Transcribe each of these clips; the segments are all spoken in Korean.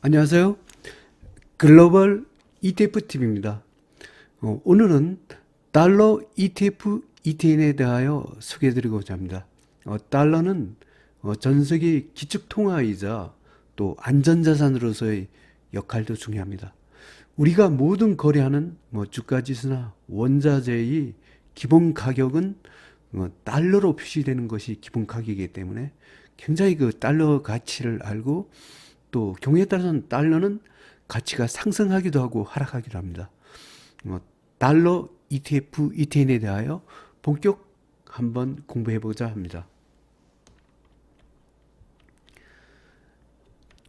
안녕하세요. 글로벌 ETF TV입니다. 오늘은 달러 ETF ETN에 대하여 소개해드리고자 합니다. 달러는 전 세계 기축통화이자 또 안전자산으로서의 역할도 중요합니다. 우리가 모든 거래하는 주가지수나 원자재의 기본 가격은 달러로 표시되는 것이 기본 가격이기 때문에 굉장히 그 달러 가치를 알고 또 경우에 따라서는 달러는 가치가 상승하기도 하고 하락하기도 합니다. 달러 ETF, ETN에 대하여 본격 한번 공부해보자 합니다.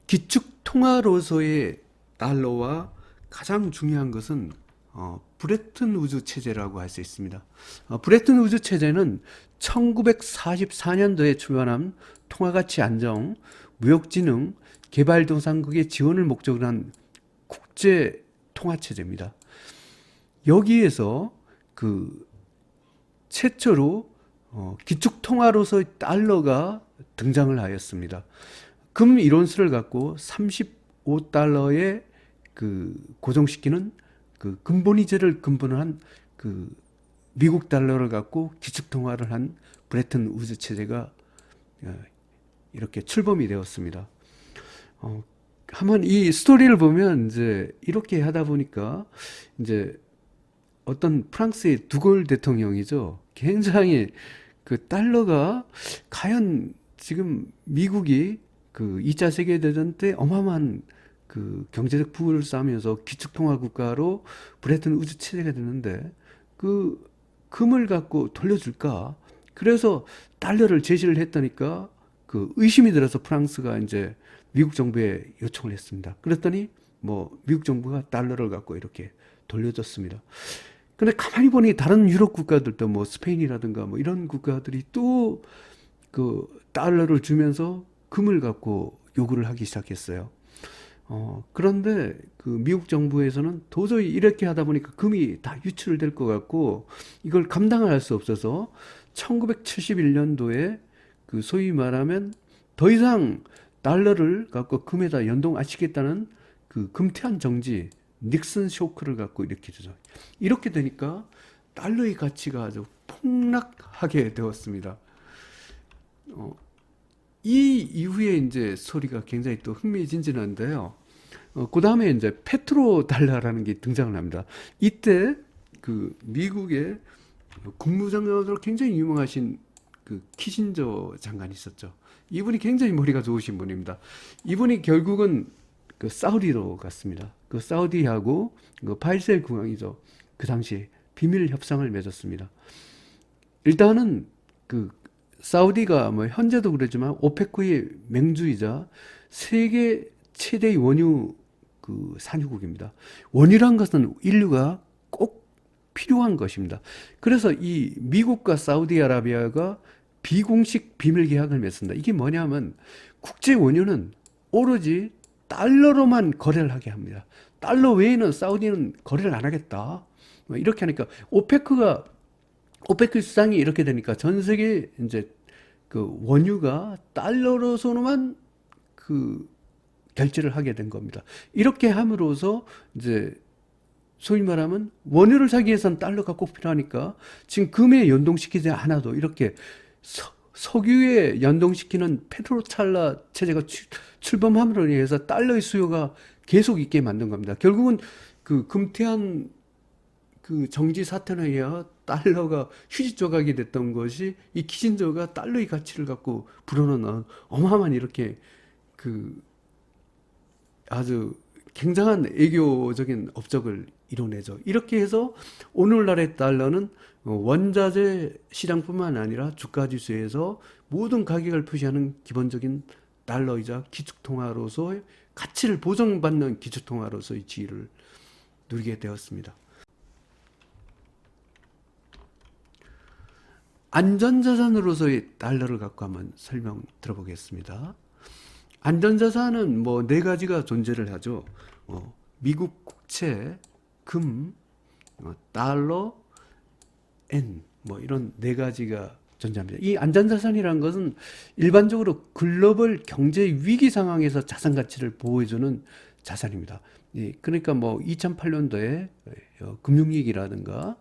기축 통화로서의 달러와 가장 중요한 것은 브레튼 우즈 체제라고 할 수 있습니다. 브레튼 우즈 체제는 1944년도에 출범한 통화가치 안정, 무역진흥, 개발도상국의 지원을 목적으로 한 국제 통화체제입니다. 여기에서 그 최초로 기축통화로서의 달러가 등장을 하였습니다. 금 이론수를 갖고 35달러에 그 고정시키는 그 근본이제를 근본으로 한 그 미국 달러를 갖고 기축통화를 한 브레튼 우즈 체제가 이렇게 출범이 되었습니다. 한번 이 스토리를 보면 이제 이렇게 하다 보니까 이제 어떤 프랑스의 두골 대통령이죠. 굉장히 그 달러가 과연 지금 미국이 그 2차 세계대전 때 어마어마한 그 경제적 부를 쌓으면서 기축통화 국가로 브레튼 우즈 체제가 됐는데 그 금을 갖고 돌려줄까? 그래서 달러를 제시를 했다니까 그 의심이 들어서 프랑스가 이제 미국 정부에 요청을 했습니다. 그랬더니 미국 정부가 달러를 갖고 이렇게 돌려줬습니다. 근데 가만히 보니 다른 유럽 국가들도 스페인이라든가 이런 국가들이 또 그 달러를 주면서 금을 갖고 요구를 하기 시작했어요. 그런데 그 미국 정부에서는 도저히 이렇게 하다 보니까 금이 다 유출될 것 같고 이걸 감당할 수 없어서 1971년도에 그 소위 말하면 더 이상 달러를 갖고 금에다 연동 안 시키겠다는 그 금태한 정지, 닉슨 쇼크를 갖고 일으키죠. 이렇게 되니까 달러의 가치가 아주 폭락하게 되었습니다. 이 이후에 이제 소리가 굉장히 또 흥미진진한데요. 그 다음에 이제 페트로 달러라는 게 등장을 합니다. 이때 그 미국의 국무장관으로 굉장히 유명하신 그 키신저 장관이 있었죠. 이분이 굉장히 머리가 좋으신 분입니다. 이분이 결국은 그 사우디로 갔습니다. 그 사우디하고 그 파이셀 공항이죠. 그 당시에 비밀 협상을 맺었습니다. 일단은 그 사우디가 현재도 그러지만 오페크의 맹주이자 세계 최대의 원유 그 산유국입니다. 원유란 것은 인류가 꼭 필요한 것입니다. 그래서 이 미국과 사우디아라비아가 비공식 비밀 계약을 맺습니다. 이게 뭐냐면 국제 원유는 오로지 달러로만 거래를 하게 합니다. 달러 외에는 사우디는 거래를 안 하겠다. 이렇게 하니까 오페크 수상이 이렇게 되니까 전 세계 이제 그 원유가 달러로서만 그 결제를 하게 된 겁니다. 이렇게 함으로써 이제 소위 말하면 원유를 사기 위해서는 달러가 꼭 필요하니까 지금 금에 연동시키지 않아도 이렇게 석유에 연동시키는 페트로찰라 체제가 출범함으로 인해서 달러의 수요가 계속 있게 만든 겁니다. 결국은 그 금태한 그 정지 사태에 의해 달러가 휴지 조각이 됐던 것이 이 키신저가 달러의 가치를 갖고 불어넣은 어마어마한 이렇게 그 아주 굉장한 애교적인 업적을 이뤄내죠. 이렇게 해서 오늘날의 달러는 원자재 시장뿐만 아니라 주가지수에서 모든 가격을 표시하는 기본적인 달러이자 기축통화로서의 가치를 보장받는 기축통화로서의 지위를 누리게 되었습니다. 안전자산으로서의 달러를 갖고 한번 설명 들어보겠습니다. 안전자산은 네 가지가 존재를 하죠. 미국 국채, 금, 달러, 엔 이런 네 가지가 존재합니다. 이 안전자산이라는 것은 일반적으로 글로벌 경제 위기 상황에서 자산 가치를 보호해주는 자산입니다. 예, 그러니까 뭐 2008년도에 금융위기라든가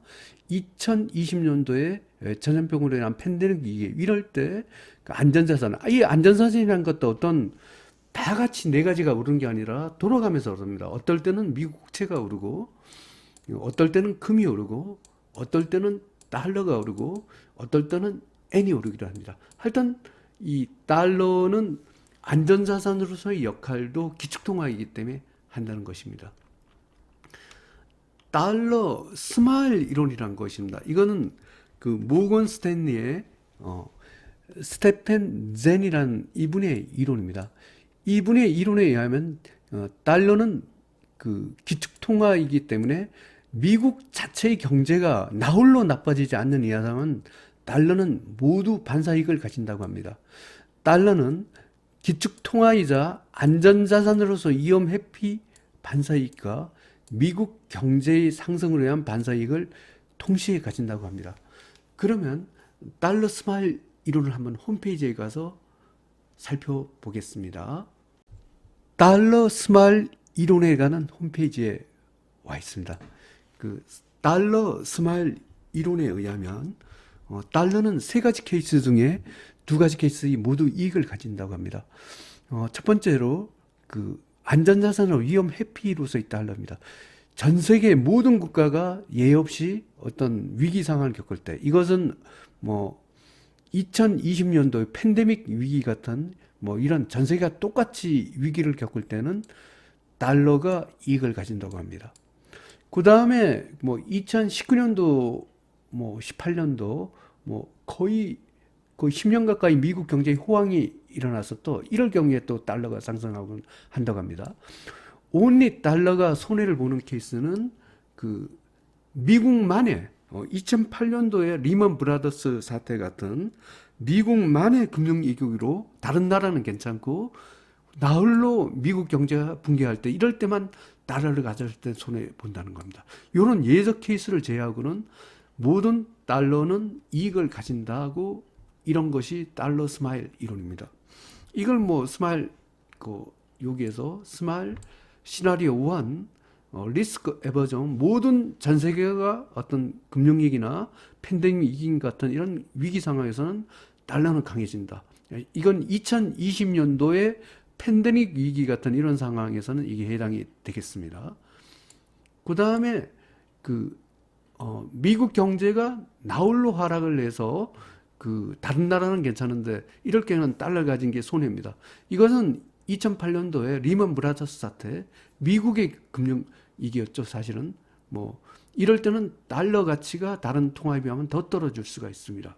2020년도에 전염병으로 인한 팬데믹 위기 이럴 때 그 안전자산, 이 안전자산이라는 것도 어떤 다 같이 네 가지가 오르는 게 아니라 돌아가면서 오릅니다. 어떨 때는 미국 국채가 오르고, 어떨 때는 금이 오르고, 어떨 때는 달러가 오르고, 어떨 때는 엔이 오르기도 합니다. 하여튼 이 달러는 안전자산으로서의 역할도 기축통화이기 때문에 한다는 것입니다. 달러 스마일 이론이라는 것입니다. 이거는 그 모건 스탠리의 스테펜 젠이라는 이분의 이론입니다. 이분의 이론에 의하면 달러는 그 기축통화이기 때문에 미국 자체의 경제가 나홀로 나빠지지 않는 이상은 달러는 모두 반사이익을 가진다고 합니다. 달러는 기축통화이자 안전자산으로서 위험 회피 반사이익과 미국 경제의 상승으로 인한 반사이익을 동시에 가진다고 합니다. 그러면 달러 스마일 이론을 한번 홈페이지에 가서 살펴보겠습니다. 달러 스마일 이론에 관한 홈페이지에 와 있습니다. 그 달러 스마일 이론에 의하면 달러는 세 가지 케이스 중에 두 가지 케이스의 모두 이익을 가진다고 합니다. 첫 번째로 그 안전자산의 위험 회피로서의 달러입니다. 전 세계 모든 국가가 예외 없이 어떤 위기 상황을 겪을 때, 이것은 뭐 2020년도의 팬데믹 위기 같은 뭐 이런 전 세계가 똑같이 위기를 겪을 때는 달러가 이익을 가진다고 합니다. 그 다음에 뭐 2019년도 뭐 18년도 뭐 거의 10년 가까이 미국 경제의 호황이 일어나서 또 이럴 경우에 또 달러가 상승하고 한다고 합니다. 온리 달러가 손해를 보는 케이스는 그 미국만의 2008년도에 리먼 브라더스 사태 같은 미국만의 금융위기로 다른 나라는 괜찮고 나홀로 미국 경제가 붕괴할 때 이럴 때만 달러를 가졌을 때 손해 본다는 겁니다. 이런 예적 케이스를 제외하고는 모든 달러는 이익을 가진다고, 이런 것이 달러 스마일 이론입니다. 이걸 뭐 스마일 여기에서 스마일 시나리오 1 리스크 에버전, 모든 전 세계가 어떤 금융위기나 팬데믹 위기 같은 이런 위기 상황에서는 달러는 강해진다. 이건 2020년도에 팬데믹 위기 같은 이런 상황에서는 이게 해당이 되겠습니다. 그 다음에 미국 경제가 나홀로 하락을 해서 다른 나라는 괜찮은데 이럴 경우는 달러를 가진 게 손해입니다. 이것은 2008년도에 리먼 브라더스 사태, 미국의 금융위기였죠, 사실은. 뭐 이럴 때는 달러 가치가 다른 통화에 비하면 더 떨어질 수가 있습니다.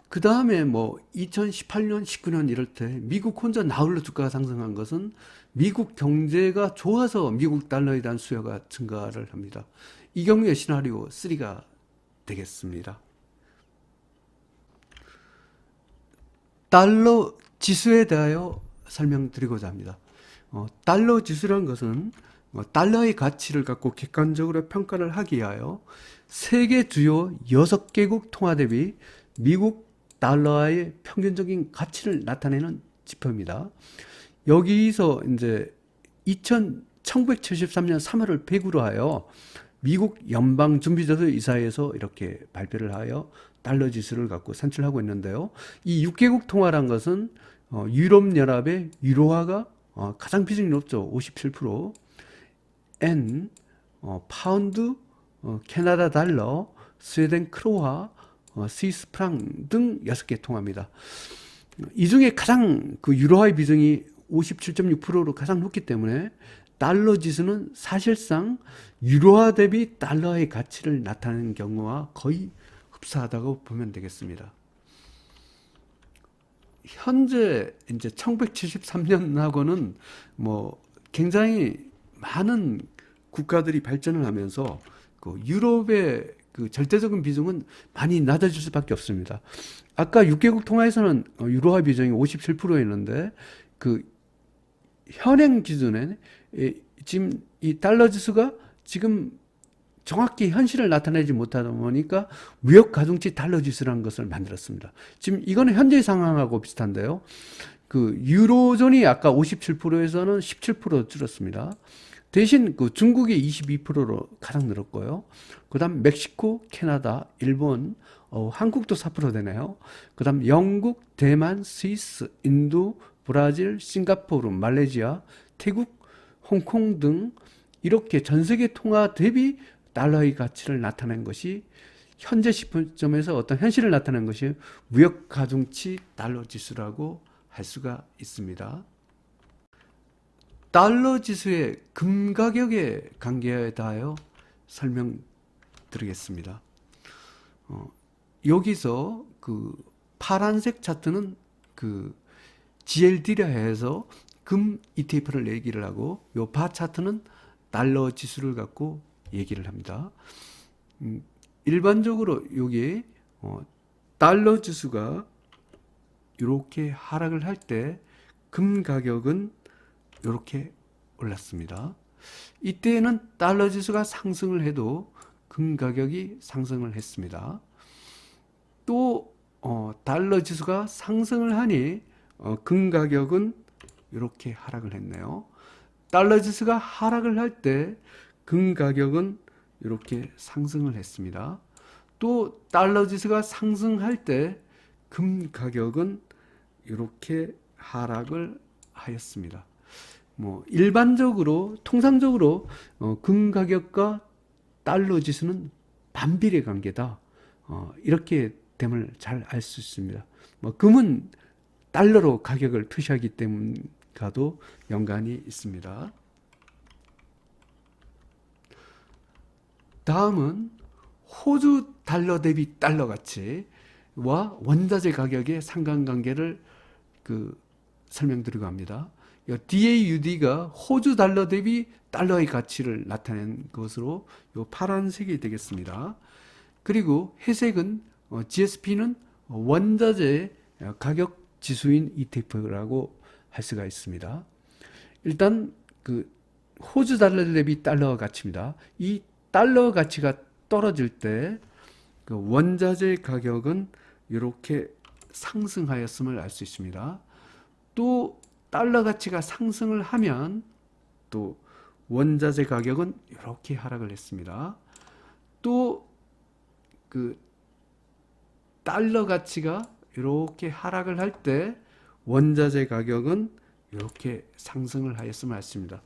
그 다음에 뭐 2018년, 19년 이럴 때 미국 혼자 나홀로 주가가 상승한 것은 미국 경제가 좋아서 미국 달러에 대한 수요가 증가를 합니다. 이 경우에 시나리오 3가 되겠습니다. 달러 지수에 대하여 설명드리고자 합니다. 달러 지수라는 것은 달러의 가치를 갖고 객관적으로 평가를 하기 위하여 세계 주요 6개국 통화 대비 미국 달러의 평균적인 가치를 나타내는 지표입니다. 여기서 이제 1973년 3월을 배후로 하여 미국 연방준비제도 이사회에서 이렇게 발표를 하여 달러 지수를 갖고 산출하고 있는데요. 이 6개국 통화란 것은 유럽연합의 유로화가 가장 비중이 높죠. 57%, 엔, 파운드, 캐나다 달러, 스웨덴 크로아, 스위스 프랑 등 6개 통화입니다. 이 중에 가장 유로화의 비중이 57.6%로 가장 높기 때문에 달러 지수는 사실상 유로화 대비 달러의 가치를 나타내는 경우와 거의 흡사하다고 보면 되겠습니다. 현재 이제 1973년하고는 뭐 굉장히 많은 국가들이 발전을 하면서 유럽의 절대적인 비중은 많이 낮아질 수밖에 없습니다. 아까 6개국 통화에서는 유로화 비중이 57%였는데 현행 기준에 지금 이 달러 지수가 지금 정확히 현실을 나타내지 못하다 보니까 무역 가중치 달러 지수라는 것을 만들었습니다. 지금 이거는 현재 상황하고 비슷한데요. 그 유로존이 아까 57%에서는 17% 줄었습니다. 대신 그 중국이 22%로 가장 늘었고요. 그다음 멕시코, 캐나다, 일본, 한국도 4% 되네요. 그다음 영국, 대만, 스위스, 인도, 브라질, 싱가포르, 말레이시아, 태국, 홍콩 등 이렇게 전 세계 통화 대비 달러의 가치를 나타낸 것이 현재 시점에서 어떤 현실을 나타낸 것이 무역 가중치 달러 지수라고 할 수가 있습니다. 달러 지수의 금 가격의 관계에 대하여 설명드리겠습니다. 여기서 그 파란색 차트는 그 GLD라 해서 금 ETF를 얘기를 하고, 요 바 차트는 달러 지수를 갖고 얘기를 합니다. 일반적으로 여기 달러 지수가 이렇게 하락을 할 때 금 가격은 이렇게 올랐습니다. 이때는 달러 지수가 상승을 해도 금 가격이 상승을 했습니다. 또 달러 지수가 상승을 하니 금 가격은 이렇게 하락을 했네요. 달러 지수가 하락을 할 때 금 가격은 이렇게 상승을 했습니다. 또 달러 지수가 상승할 때 금 가격은 이렇게 하락을 하였습니다. 뭐 일반적으로 통상적으로 금 가격과 달러 지수는 반비례 관계다. 이렇게 됨을 잘 알 수 있습니다. 뭐 금은 달러로 가격을 표시하기 때문과도 연관이 있습니다. 다음은 호주 달러 대비 달러 가치와 원자재 가격의 상관관계를 설명드리고 합니다. DAUD가 호주 달러 대비 달러의 가치를 나타낸 것으로 요 파란색이 되겠습니다. 그리고 회색은 GSP는 원자재 가격 지수인 ETF라고 할 수가 있습니다. 일단 그 호주 달러 대비 달러 가치입니다. 이 달러 가치가 떨어질 때 그 원자재 가격은 이렇게 상승하였음을 알 수 있습니다. 또 달러 가치가 상승을 하면 또 원자재 가격은 이렇게 하락을 했습니다. 또 그 달러 가치가 이렇게 하락을 할 때 원자재 가격은 이렇게 상승을 하였음을 알 수 있습니다.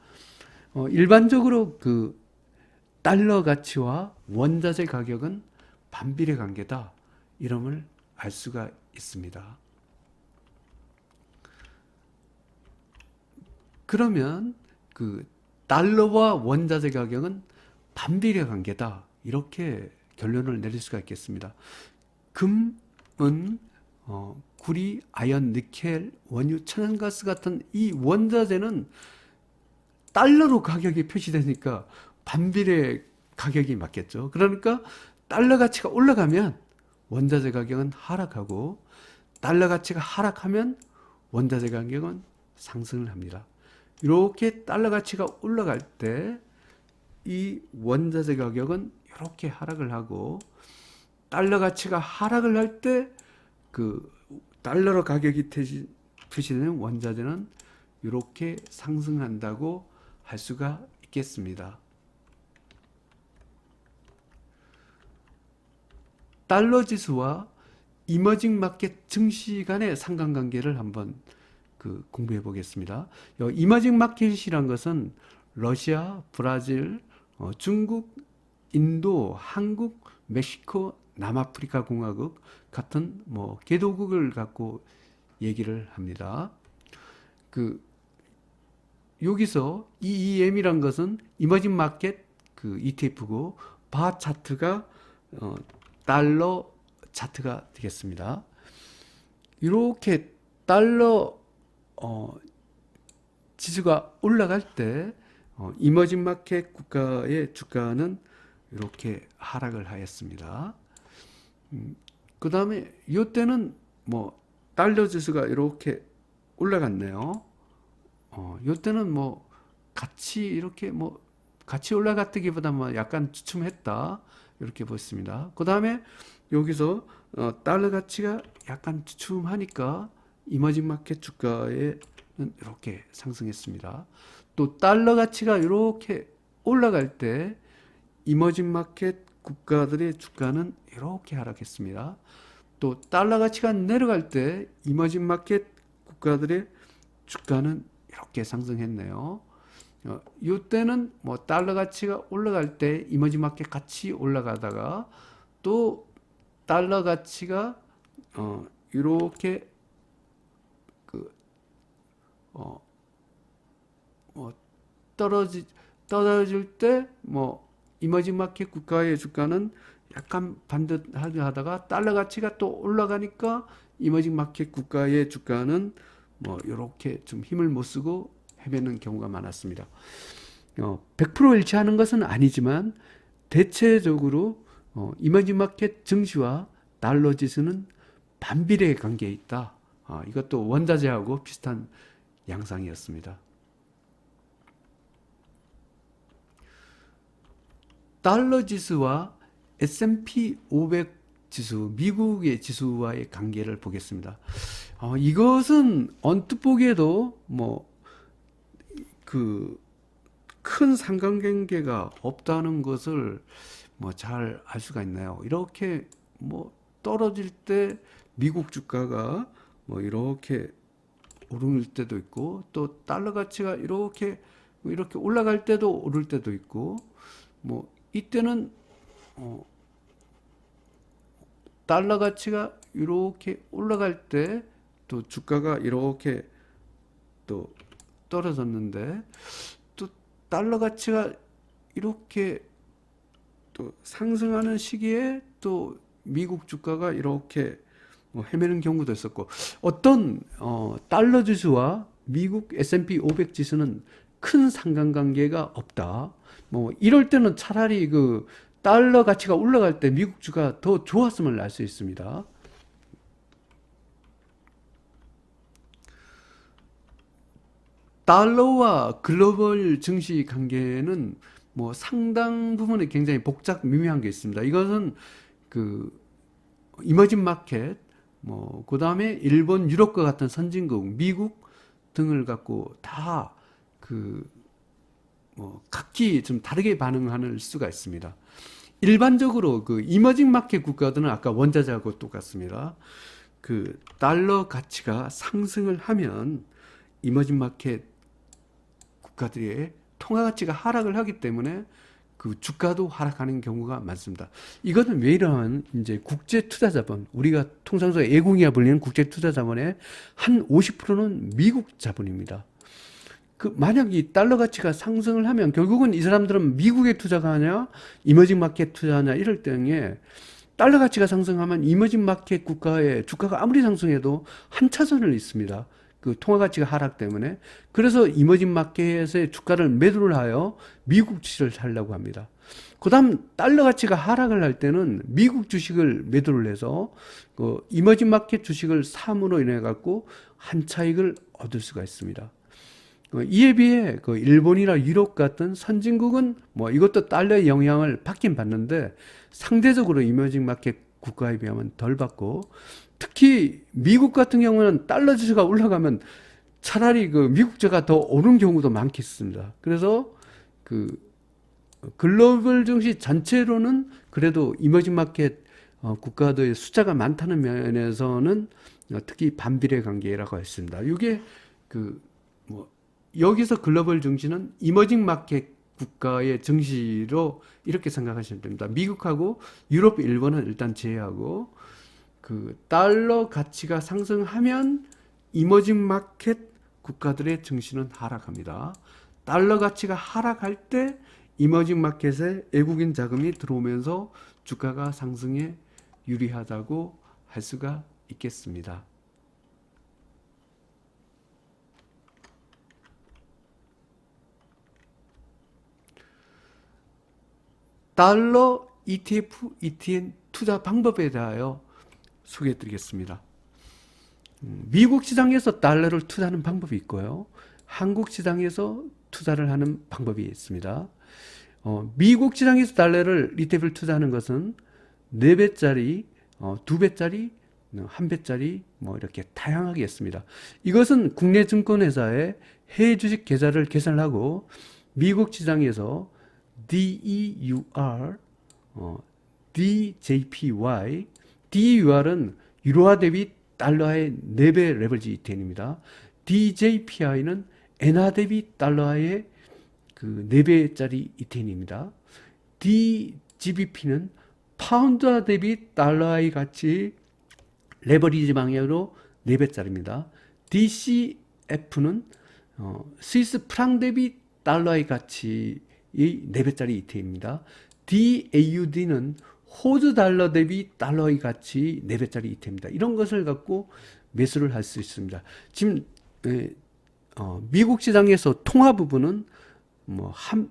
일반적으로 그 달러 가치와 원자재 가격은 반비례 관계다, 이름을 알 수가 있습니다. 그러면 그 달러와 원자재 가격은 반비례 관계다, 이렇게 결론을 내릴 수가 있겠습니다. 금은 구리, 아연, 니켈, 원유, 천연가스 같은 이 원자재는 달러로 가격이 표시되니까 반비례 가격이 맞겠죠. 그러니까 달러 가치가 올라가면 원자재 가격은 하락하고, 달러 가치가 하락하면 원자재 가격은 상승을 합니다. 이렇게 달러 가치가 올라갈 때 이 원자재 가격은 이렇게 하락을 하고, 달러 가치가 하락을 할 때 그 달러로 가격이 표시되는 원자재는 이렇게 상승한다고 할 수가 있겠습니다. 달러 지수와 이머징 마켓 증시 간의 상관관계를 한번 공부해 보겠습니다. 이머징 마켓이란 것은 러시아, 브라질, 중국, 인도, 한국, 멕시코, 남아프리카 공화국 같은 뭐 개도국을 갖고 얘기를 합니다. 여기서 EEM이란 것은 이머징 마켓 ETF고, 바 차트가 달러 차트가 되겠습니다. 이렇게 달러 지수가 올라갈 때 이머징 마켓 국가의 주가는 이렇게 하락을 하였습니다. 그 다음에 이때는 뭐 달러 지수가 이렇게 올라갔네요. 이때는 뭐 같이 이렇게 뭐 같이 올라갔다기보다 뭐 약간 주춤했다 이렇게 보였습니다. 그 다음에 여기서 달러 가치가 약간 주춤하니까 이머징 마켓 주가에는 이렇게 상승했습니다. 또 달러 가치가 이렇게 올라갈 때 이머징 마켓 국가들의 주가는 이렇게 하락했습니다. 또 달러 가치가 내려갈 때 이머징 마켓 국가들의 주가는 이렇게 상승했네요. 이때는 뭐 달러 가치가 올라갈 때 이머징 마켓 같이 올라가다가 또 달러 가치가 이렇게 그 떨어질 때 뭐 이머징 마켓 국가의 주가는 약간 반듯하다가 달러 가치가 또 올라가니까 이머징 마켓 국가의 주가는 뭐 이렇게 좀 힘을 못 쓰고 헤매는 경우가 많았습니다. 100% 일치하는 것은 아니지만 대체적으로 이머징 마켓 증시와 달러 지수는 반비례 관계에 있다. 이것도 원자재하고 비슷한 양상이었습니다. 달러 지수와 S&P 500 지수, 미국의 지수와의 관계를 보겠습니다. 이것은 언뜻 보기에도 뭐 그 큰 상관관계가 없다는 것을 뭐 잘 알 수가 있나요? 이렇게 뭐 떨어질 때 미국 주가가 뭐 이렇게 오를 때도 있고 또 달러 가치가 이렇게 올라갈 때도 오를 때도 있고 뭐 이때는 달러 가치가 이렇게 올라갈 때 또 주가가 이렇게 또 떨어졌는데 또 달러 가치가 이렇게 또 상승하는 시기에 또 미국 주가가 이렇게 뭐 헤매는 경우도 있었고 어떤 달러 지수와 미국 S&P 500 지수는 큰 상관관계가 없다. 뭐 이럴 때는 차라리 그 달러 가치가 올라갈 때 미국 주가 더 좋았음을 알 수 있습니다. 달러와 글로벌 증시 관계는 뭐 상당 부분에 굉장히 복잡 미묘한 게 있습니다. 이것은 그 이머징 마켓, 뭐 그다음에 일본, 유럽과 같은 선진국, 미국 등을 갖고 다 그 뭐 각기 좀 다르게 반응할 수가 있습니다. 일반적으로 그 이머징 마켓 국가들은 아까 원자재하고 똑같습니다. 그 달러 가치가 상승을 하면 이머징 마켓 국가들의 통화 가치가 하락을 하기 때문에 그 주가도 하락하는 경우가 많습니다. 이거는 왜 이러면 이제 국제 투자 자본, 우리가 통상적으로 예공이라 불리는 국제 투자 자본의 한 50%는 미국 자본입니다. 그 만약 이 달러 가치가 상승을 하면 결국은 이 사람들은 미국에 투자가 하냐, 이머징 마켓 투자하냐 이럴 때에 달러 가치가 상승하면 이머징 마켓 국가의 주가가 아무리 상승해도 한 차선을 있습니다. 그 통화 가치가 하락 때문에. 그래서 이머징 마켓의 주가를 매도를 하여 미국 주식을 사려고 합니다. 그 다음 달러 가치가 하락을 할 때는 미국 주식을 매도를 해서 그 이머징 마켓 주식을 삼으로 인해 갖고 한 차익을 얻을 수가 있습니다. 이에 비해 그 일본이나 유럽 같은 선진국은 뭐 이것도 달러의 영향을 받긴 받는데 상대적으로 이머징 마켓 국가에 비하면 덜 받고 특히 미국 같은 경우는 달러 지수가 올라가면 차라리 그 미국주가 더 오른 경우도 많겠습니다. 그래서 그 글로벌 증시 전체로는 그래도 이머징 마켓 국가들의 숫자가 많다는 면에서는 특히 반비례 관계라고 했습니다. 이게 그 뭐 여기서 글로벌 증시는 이머징 마켓 국가의 증시로 이렇게 생각하시면 됩니다. 미국하고 유럽, 일본은 일단 제외하고 그 달러 가치가 상승하면 이머징 마켓 국가들의 증시는 하락합니다. 달러 가치가 하락할 때 이머징 마켓에 외국인 자금이 들어오면서 주가가 상승에 유리하다고 할 수가 있겠습니다. 달러 ETF, ETN 투자 방법에 대하여 소개해 드리겠습니다. 미국 시장에서 달러를 투자하는 방법이 있고요. 한국 시장에서 투자를 하는 방법이 있습니다. 미국 시장에서 달러를 ETF를 투자하는 것은 4배짜리, 2배짜리, 1배짜리 뭐 이렇게 다양하게 있습니다. 이것은 국내 증권회사의 해외 주식 계좌를 계산을 하고 미국 시장에서 DEUR, DJPY, DEUR은 유로화 대비 달러의 4배 레버리지 ETN입니다. DJPI는 엔화 대비 달러의 그 4배짜리 ETN입니다. DGBP는 파운드화 대비 달러의 가치 레버리지 방향으로 4배짜리입니다. DCF는 스위스 프랑 대비 달러의 가치의 4배짜리 ETN입니다. DAUD는 호주 달러 대비 달러의 가치 4배짜리 ETN입니다. 이런 것을 갖고 매수를 할 수 있습니다. 지금 미국 시장에서 통화 부분은 뭐 한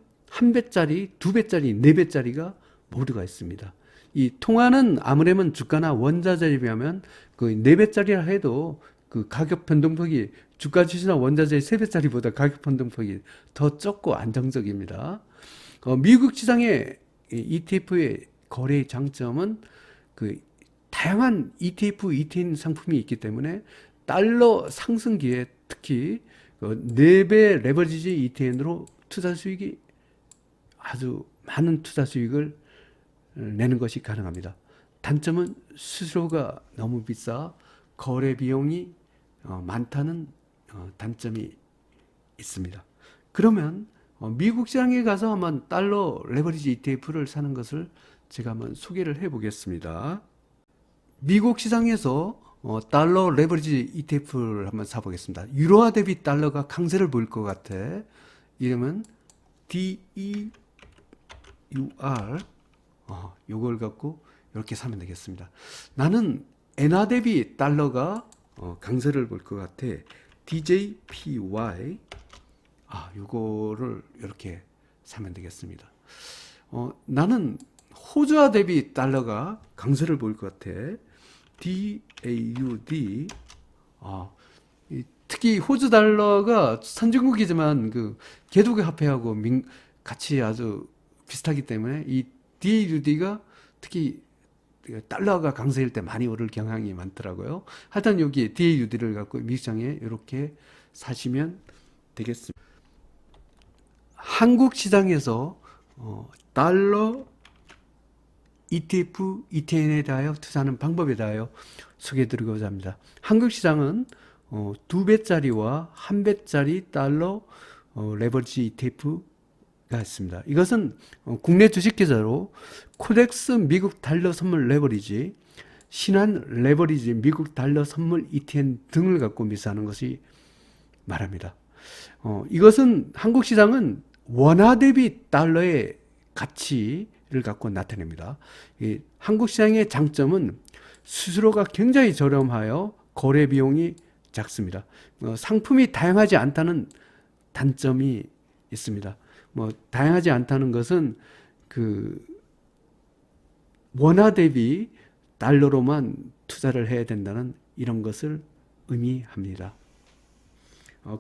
배짜리, 2배짜리, 4배짜리가 모두가 있습니다. 이 통화는 아무래도 주가나 원자재에 비하면 그 4배짜리라 해도 그 가격 변동폭이 주가 지수나 원자재 3배짜리보다 가격 변동폭이 더 적고 안정적입니다. 미국 시장의 ETF의 거래의 장점은 그 다양한 ETF, ETN 상품이 있기 때문에 달러 상승기에 특히 4배 레버리지 ETN으로 투자 수익이 아주 많은 투자 수익을 내는 것이 가능합니다. 단점은 수수료가 너무 비싸 거래 비용이 많다는 단점이 있습니다. 그러면 미국 시장에 가서 한번 달러 레버리지 ETF를 사는 것을 제가 한번 소개를 해 보겠습니다. 미국 시장에서 달러 레버리지 ETF를 한번 사보겠습니다. 유로화 대비 달러가 강세를 보일 것 같아. 이름은 DEUR. 요걸 갖고 이렇게 사면 되겠습니다. 나는 엔화 대비 달러가 강세를 볼 것 같아. DJPY. 요거를 이렇게 사면 되겠습니다. 나는 호주화 대비 달러가 강세를 보일 것 같아. DAUD. 특히 호주 달러가 선진국이지만 그 개독의 화폐하고 같이 아주 비슷하기 때문에 이 DAUD가 특히 달러가 강세일 때 많이 오를 경향이 많더라고요. 하여튼 여기 DAUD를 갖고 미국시장에 이렇게 사시면 되겠습니다. 한국 시장에서 달러 ETF, ETN에 대하여 투자하는 방법에 대하여 소개해드리고자 합니다. 한국 시장은 2배짜리와 1배짜리 달러 레버리지 ETF가 있습니다. 이것은 국내 주식계좌로 코덱스 미국 달러 선물 레버리지, 신한 레버리지 미국 달러 선물 ETN 등을 갖고 매수하는 것이 말합니다. 이것은 한국 시장은 원화 대비 달러의 가치를 갖고 나타냅니다. 이 한국 시장의 장점은 수수료가 굉장히 저렴하여 거래 비용이 작습니다. 상품이 다양하지 않다는 단점이 있습니다. 다양하지 않다는 것은 그 원화 대비 달러로만 투자를 해야 된다는 이런 것을 의미합니다.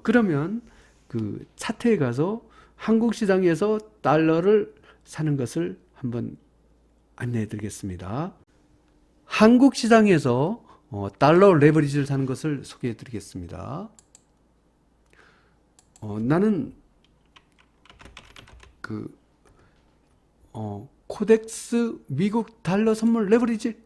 그러면 그 차트에 가서 한국 시장에서 달러를 사는 것을 한번 안내해 드리겠습니다. 한국 시장에서 달러 레버리지를 사는 것을 소개해 드리겠습니다. 나는 그 코덱스 미국 달러 선물 레버리지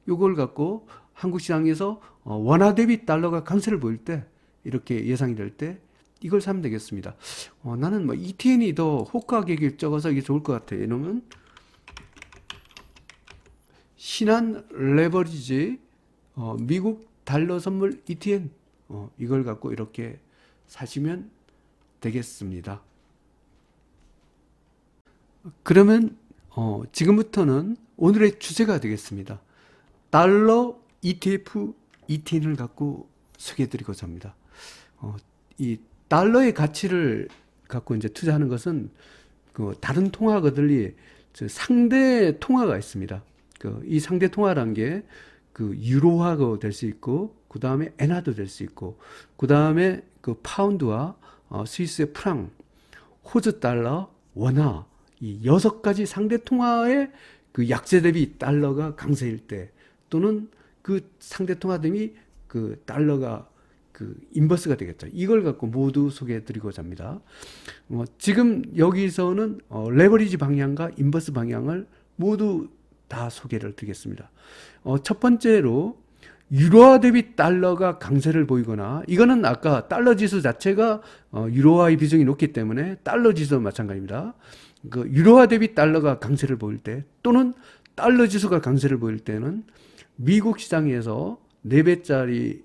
요걸 갖고 한국 시장에서 원화 대비 달러가 강세를 보일 때 이렇게 예상이 될 때 이걸 사면 되겠습니다. 나는 ETN이 더 호가 가격이 적어서 이게 좋을 것 같아. 이놈은 신한 레버리지 미국 달러 선물 ETN 이걸 갖고 이렇게 사시면 되겠습니다. 그러면 지금부터는 오늘의 주제가 되겠습니다. 달러 ETF, ETN을 갖고 소개해드리고자 합니다. 이 달러의 가치를 갖고 이제 투자하는 것은 그 다른 통화거들이 상대 통화가 있습니다. 이 상대 통화란 게 그 유로화가 될 수 있고, 그 다음에 엔화도 될 수 있고, 그 다음에 그 파운드와 스위스의 프랑, 호주 달러, 원화 이 6가지 상대 통화의 그 약세 대비 달러가 강세일 때 또는 그 상대 통화 대비 그 달러가 그 인버스가 되겠죠. 이걸 갖고 모두 소개해 드리고자 합니다. 지금 여기서는 레버리지 방향과 인버스 방향을 모두 다 소개를 드리겠습니다. 첫 번째로 유로화 대비 달러가 강세를 보이거나 이거는 아까 달러 지수 자체가 유로화의 비중이 높기 때문에 달러 지수도 마찬가지입니다. 그 유로화 대비 달러가 강세를 보일 때 또는 달러 지수가 강세를 보일 때는 미국 시장에서 4배짜리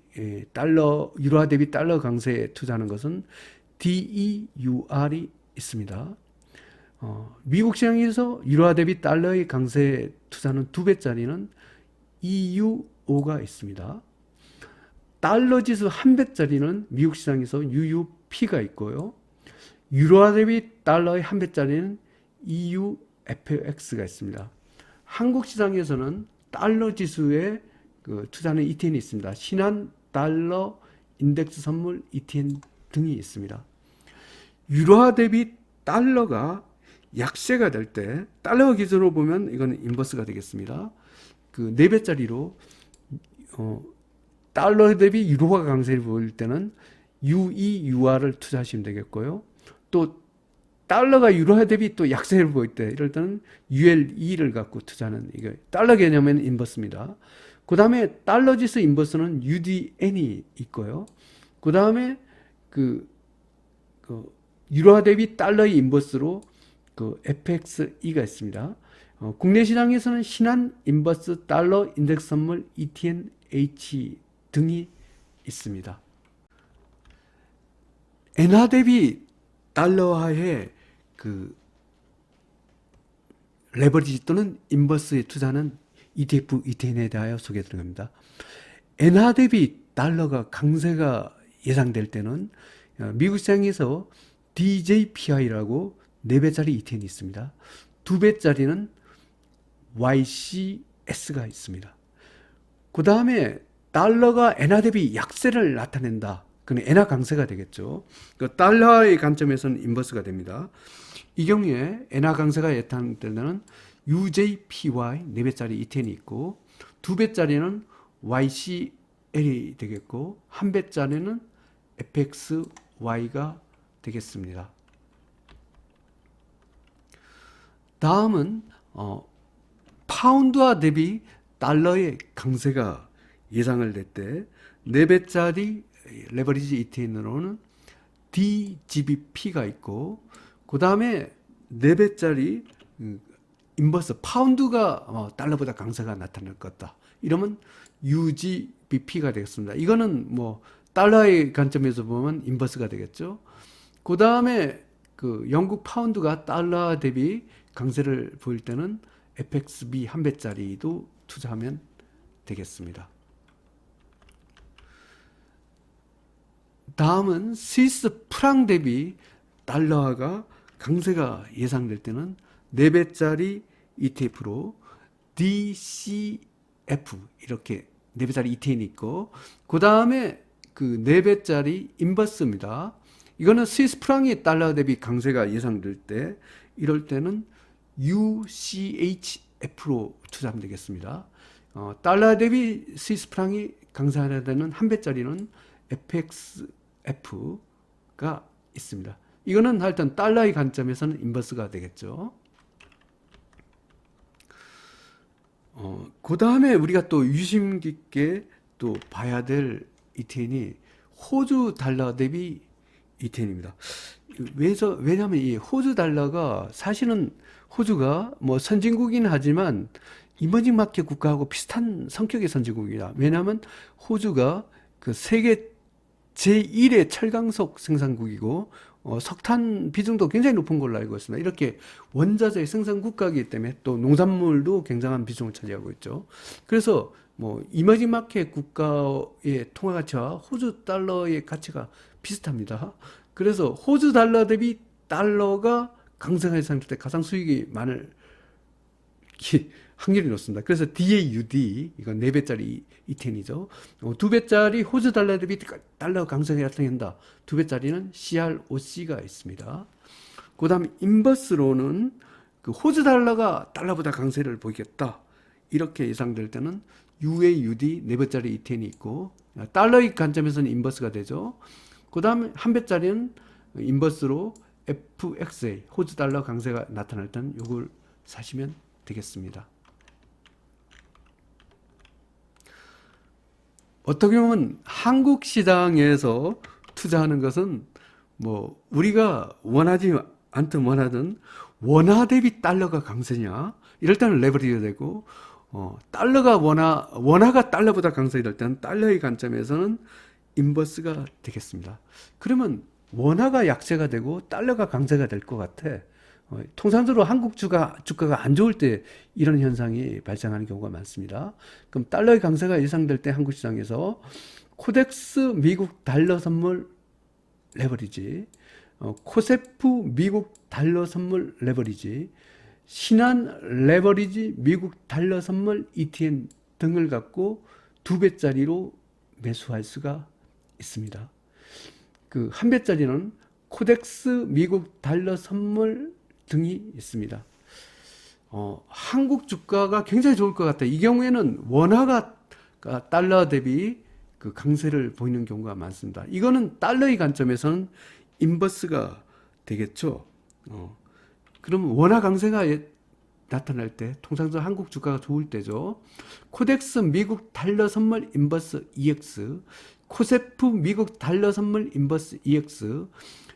달러 유로화 대비 달러 강세에 투자하는 것은 DEUR이 있습니다. 미국 시장에서 유로화 대비 달러의 강세에 투자하는 2배짜리는 EUO가 있습니다. 달러 지수 1배짜리는 미국 시장에서 UUP가 있고요. 유로화 대비 달러의 1배짜리는 EUFX가 있습니다. 한국 시장에서는 달러 지수에 그 투자하는 ETN이 있습니다. 신한 달러 인덱스 선물 ETN 등이 있습니다. 유로화 대비 달러가 약세가 될 때 달러 기준으로 보면 이건 인버스가 되겠습니다. 그 4배짜리로 달러 대비 유로화 강세를 보일 때는 UEUR을 투자하시면 되겠고요. 또 달러가 유로화 대비 또 약세를 보일 때 이럴 때는 ULE를 갖고 투자하는 이게 달러 개념에는 인버스입니다. 그 다음에 달러 지수 인버스는 UDN이 있고요. 그 다음에 그 유로화 대비 달러의 인버스로 그 FXE가 있습니다. 국내 시장에서는 신한 인버스 달러 인덱스 선물 ETNH 등이 있습니다. 엔화 대비 달러화의 그 레버리지 또는 인버스에 투자하는 ETF, ETN에 대하여 소개해 드립니다. 엔화 대비 달러가 강세가 예상될 때는 미국 시장에서 DJPI라고 4배짜리 ETN이 있습니다. 2배짜리는 YCS가 있습니다. 그 다음에 달러가 엔화 대비 약세를 나타낸다. 그건 엔화 강세가 되겠죠. 그 달러의 관점에서는 인버스가 됩니다. 이 경우에 엔화 강세가 예상되는 UJPY 4배짜리 ETN이 있고 2배짜리는 YCL이 되겠고 1배짜리는 FXY가 되겠습니다. 다음은 파운드화 대비 달러의 강세가 예상을 될 때 4배짜리 레버리지 ETN으로는 DGBP가 있고 그 다음에 4배짜리 인버스 파운드가 달러보다 강세가 나타날 것다. 이러면 UGBP가 되겠습니다. 이거는 뭐 달러의 관점에서 보면 인버스가 되겠죠. 그 다음에 그 영국 파운드가 달러 대비 강세를 보일 때는 FXB 1배짜리도 투자하면 되겠습니다. 다음은 스위스 프랑 대비 달러가 강세가 예상될 때는 4배짜리 ETF로 DCF 이렇게 4배짜리 ETN이 있고 그 다음에 그 4배짜리 인버스입니다. 이거는 스위스 프랑이 달러 대비 강세가 예상될 때 이럴 때는 UCHF로 투자하면 되겠습니다. 달러 대비 스위스 프랑이 강세하는 데는 1배짜리는 FXF가 있습니다. 이거는 하여튼 달러의 관점에서는 인버스가 되겠죠. 그 다음에 우리가 또 유심 깊게 또 봐야 될 ETN이 호주 달러 대비 ETN입니다. 왜냐하면 이 호주 달러가 사실은 호주가 뭐 선진국이긴 하지만 이머징 마켓 국가하고 비슷한 성격의 선진국이다. 왜냐하면 호주가 그 세계 제1의 철강석 생산국이고 석탄 비중도 굉장히 높은 걸로 알고 있습니다. 이렇게 원자재의 생산 국가이기 때문에 또 농산물도 굉장한 비중을 차지하고 있죠. 그래서 뭐 이머징 마켓 국가의 통화 가치와 호주 달러의 가치가 비슷합니다. 그래서 호주 달러 대비 달러가 강세가 예상될 때 가상 수익이 많을 확률이 높습니다. 그래서 DAUD 이건 4배짜리 ETN이죠. 2배짜리 호주 달러 대비 달러 강세가 나타난다. 2배짜리는 CROC가 있습니다. 그다음 인버스로는 그 호주 달러가 달러보다 강세를 보이겠다. 이렇게 예상될 때는 UAUD 4배짜리 ETN이 있고 달러의 관점에서는 인버스가 되죠. 그다음에 한 배짜리는 인버스로 FXA 호주 달러 강세가 나타날 때는 이걸 사시면 되겠습니다. 어떻게 보면 한국 시장에서 투자하는 것은 뭐 우리가 원하지 않든 원하든 원화 대비 달러가 강세냐 이럴 때는 레버리지가 되고 달러가 원화가 달러보다 강세될 때는 달러의 관점에서는 인버스가 되겠습니다. 그러면 원화가 약세가 되고 달러가 강세가 될 것 같아. 통상적으로 한국 주가가 안 좋을 때 이런 현상이 발생하는 경우가 많습니다. 그럼 달러의 강세가 예상될 때 한국 시장에서 코덱스 미국 달러 선물 레버리지, 코세프 미국 달러 선물 레버리지, 신한 레버리지 미국 달러 선물 ETN 등을 갖고 2배짜리로 매수할 수가 있습니다. 그 한 배짜리는 코덱스 미국 달러 선물 등이 있습니다. 한국 주가가 굉장히 좋을 것 같아요. 이 경우에는 원화가 달러 대비 그 강세를 보이는 경우가 많습니다. 이거는 달러의 관점에서는 인버스가 되겠죠. 그러면 원화 강세가 나타날 때 통상적으로 한국 주가가 좋을 때죠. 코덱스 미국 달러 선물 인버스 EX, 코세프 미국 달러 선물 인버스 EX,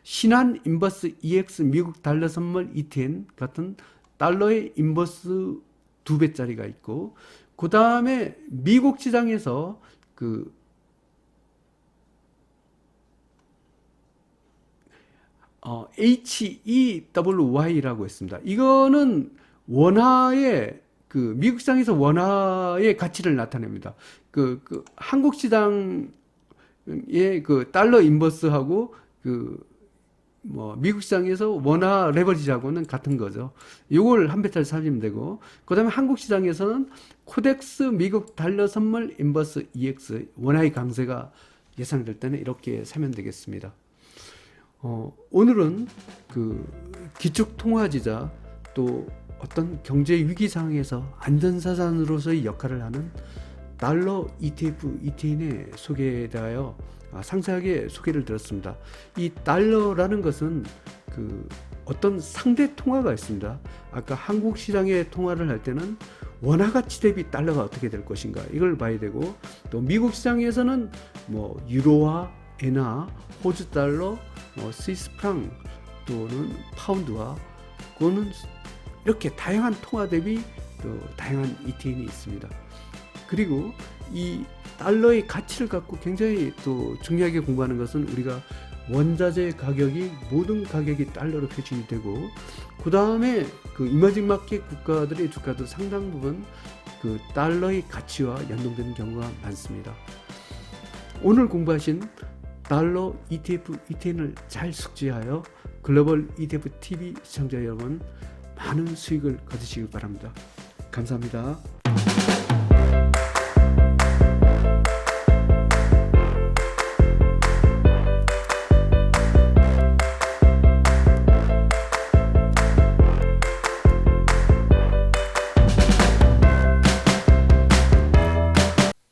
신한 인버스 EX 미국 달러 선물 ETN 같은 달러의 인버스 2배짜리가 있고, 그 다음에 미국 시장에서 그 HEWY라고 했습니다. 이거는 원화의 그 미국 시장에서 원화의 가치를 나타냅니다. 그 한국 시장의 그 달러 인버스하고 미국 시장에서 원화 레버리지하고는 같은 거죠. 이걸 한 배짜리 사시면 되고, 그 다음에 한국 시장에서는 코덱스 미국 달러 선물 인버스 EX 원화의 강세가 예상될 때는 이렇게 사면 되겠습니다. 오늘은 그 기축통화지자 또 어떤 경제 위기 상황에서 안전자산으로서의 역할을 하는 달러 ETF, ETN의 소개에 대하여 상세하게 소개를 드렸습니다. 이 달러라는 것은 그 어떤 상대 통화가 있습니다. 아까 한국 시장의 통화를 할 때는 원화 가치 대비 달러가 어떻게 될 것인가 이걸 봐야 되고, 또 미국 시장에서는 뭐 유로화, 엔화, 호주 달러, 스위스 프랑 또는 파운드와 그거는 이렇게 다양한 통화 대비 또 다양한 ETN이 있습니다. 그리고 이 달러의 가치를 갖고 굉장히 또 중요하게 공부하는 것은 우리가 원자재 가격이 모든 가격이 달러로 표준이 되고, 그 다음에 그 이머징 마켓 국가들의 주가도 상당 부분 그 달러의 가치와 연동되는 경우가 많습니다. 오늘 공부하신 달러 ETF, ETN을 잘 숙지하여 글로벌 ETF TV 시청자 여러분 많은 수익을 거두시길 바랍니다. 감사합니다.